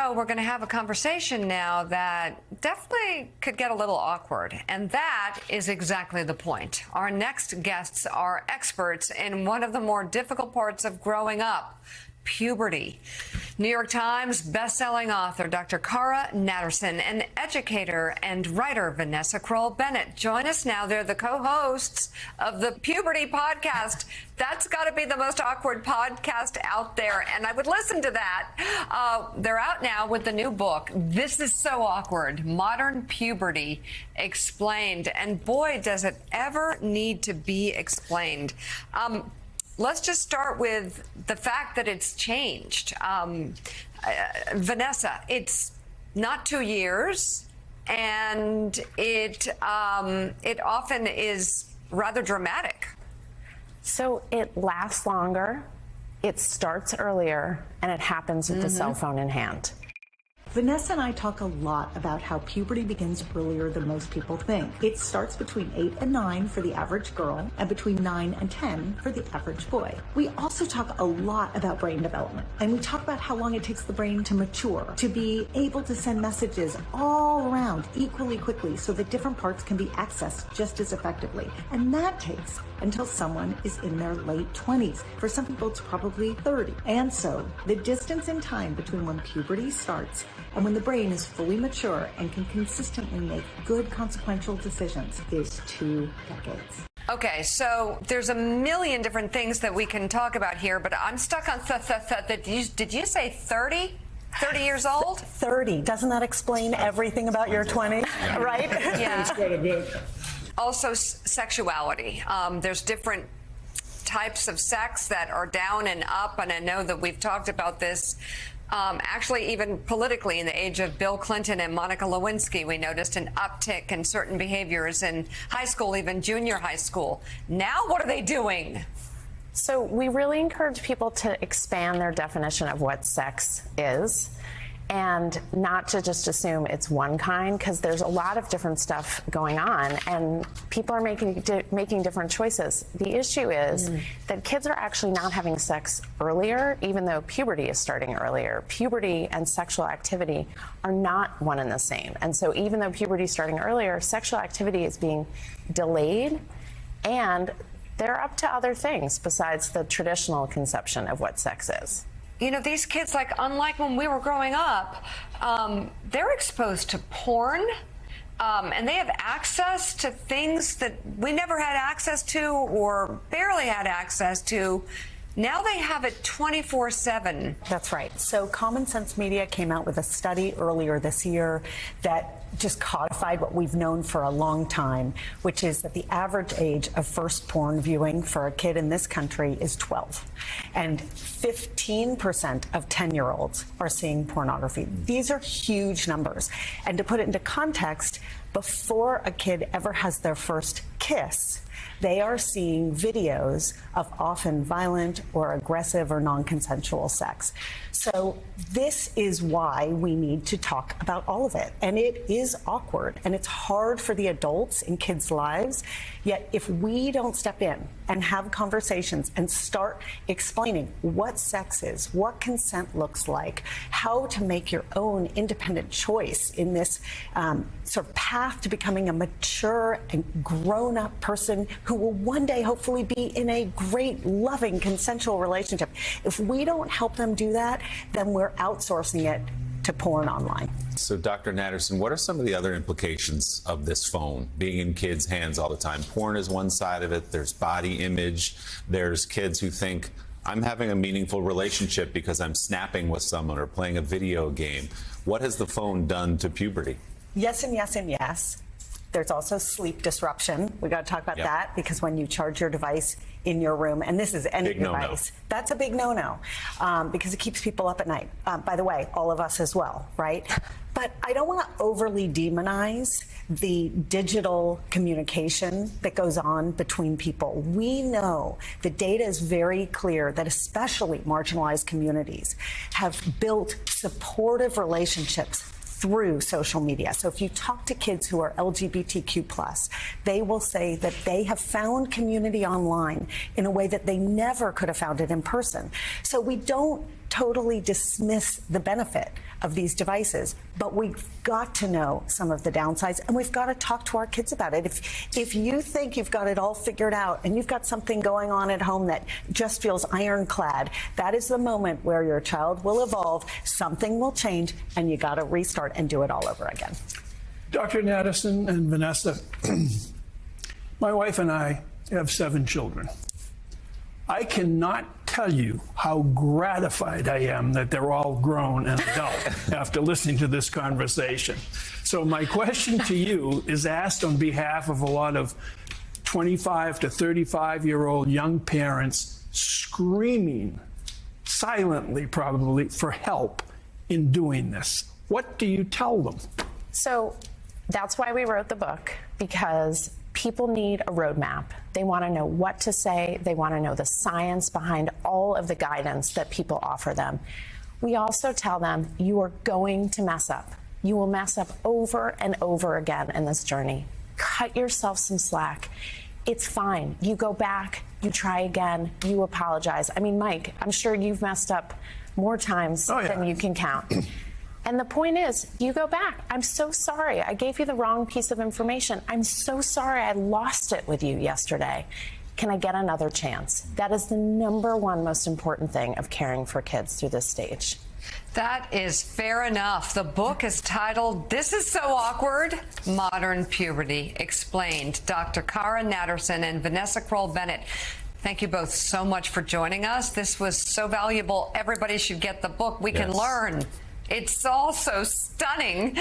show, we're going to have a conversation now that definitely could get a little awkward. And that is exactly the point. Our next guests are experts in one of the more difficult parts of growing up, puberty. New York Times bestselling author Dr. Kara Natterson and educator and writer Vanessa Kroll-Bennett join us now. They're the co-hosts of the Puberty podcast. That's got to be the most awkward podcast out there, and I would listen to that. They're out now with the new book, This Is So Awkward, Modern Puberty Explained. And boy, does it ever need to be explained. Let's just start with the fact that it's changed. Vanessa, it's not 2 years, and it often is rather dramatic. So it lasts longer, it starts earlier, and it happens with the cell phone in hand. Vanessa and I talk a lot about how puberty begins earlier than most people think. It starts between 8 and 9 for the average girl and between 9 and 10 for the average boy. We also talk a lot about brain development, and we talk about how long it takes the brain to mature, to be able to send messages all around equally quickly so that different parts can be accessed just as effectively. And that takes until someone is in their late 20s. For some people, it's probably 30. And so the distance in time between when puberty starts and when the brain is fully mature and can consistently make good consequential decisions is 2 decades. Okay, so there's a million different things that we can talk about here, but I'm stuck on did you say 30? 30 years old? 30. Doesn't that explain everything about your 20s? Right? Yeah. Also, sexuality. There's different types of sex that are down and up, and I know that we've talked about this. Actually, even politically, in the age of Bill Clinton and Monica Lewinsky, we noticed an uptick in certain behaviors in high school, even junior high school. Now, what are they doing? So we really encourage people to expand their definition of what sex is and not to just assume it's one kind, because there's a lot of different stuff going on and people are making different choices. The issue is that kids are actually not having sex earlier, even though puberty is starting earlier. Puberty and sexual activity are not one and the same. And so even though puberty is starting earlier, sexual activity is being delayed, and they're up to other things besides the traditional conception of what sex is. You know, these kids, like, unlike when we were growing up, they're exposed to porn, and they have access to things that we never had access to or barely had access to. Now they have it 24/7. That's right. So Common Sense Media came out with a study earlier this year that just codified what we've known for a long time, which is that the average age of first porn viewing for a kid in this country is 12. And 15% of 10-year-olds are seeing pornography. These are huge numbers. And to put it into context, before a kid ever has their first kiss, they are seeing videos of often violent or aggressive or non-consensual sex. So this is why we need to talk about all of it. And it is awkward, and it's hard for the adults in kids' lives. Yet if we don't step in and have conversations and start explaining what sex is, what consent looks like, how to make your own independent choice in this sort of path to becoming a mature and grown-up person who will one day hopefully be in a great, loving, consensual relationship. If we don't help them do that, then we're outsourcing it to porn online. So, Dr. Natterson, what are some of the other implications of this phone being in kids' hands all the time? Porn is one side of it. There's body image. There's kids who think, I'm having a meaningful relationship because I'm snapping with someone or playing a video game. What has the phone done to puberty? Yes and yes and yes. There's also sleep disruption. We got to talk about that, because when you charge your device in your room, and this is any device, that's a big no-no, because it keeps people up at night. By the way, all of us as well, right? But I don't want to overly demonize the digital communication that goes on between people. We know the data is very clear that especially marginalized communities have built supportive relationships through social media. So if you talk to kids who are LGBTQ+, they will say that they have found community online in a way that they never could have found it in person. So we don't totally dismiss the benefit of these devices, but we've got to know some of the downsides, and we've got to talk to our kids about it. If you think you've got it all figured out and you've got something going on at home that just feels ironclad, that is the moment where your child will evolve, something will change, and you got to restart and do it all over again. Dr. Natterson and Vanessa, my wife and I have 7 children. I cannot tell you how gratified I am that they're all grown and adult after listening to this conversation. So my question to you is asked on behalf of a lot of 25 to 35-year-old young parents screaming, silently probably, for help in doing this. What do you tell them? So that's why we wrote the book, because people need a roadmap. They want to know what to say. They want to know the science behind all of the guidance that people offer them. We also tell them, you are going to mess up. You will mess up over and over again in this journey. Cut yourself some slack. It's fine. You go back, you try again, you apologize. I mean, Mike, I'm sure you've messed up more times than you can count. And the point is, you go back. I'm so sorry. I gave you the wrong piece of information. I'm so sorry I lost it with you yesterday. Can I get another chance? That is the #1 most important thing of caring for kids through this stage. That is fair enough. The book is titled, This Is So Awkward, Modern Puberty Explained. Dr. Kara Natterson and Vanessa Kroll-Bennett, thank you both so much for joining us. This was so valuable. Everybody should get the book. We can learn. It's also stunning.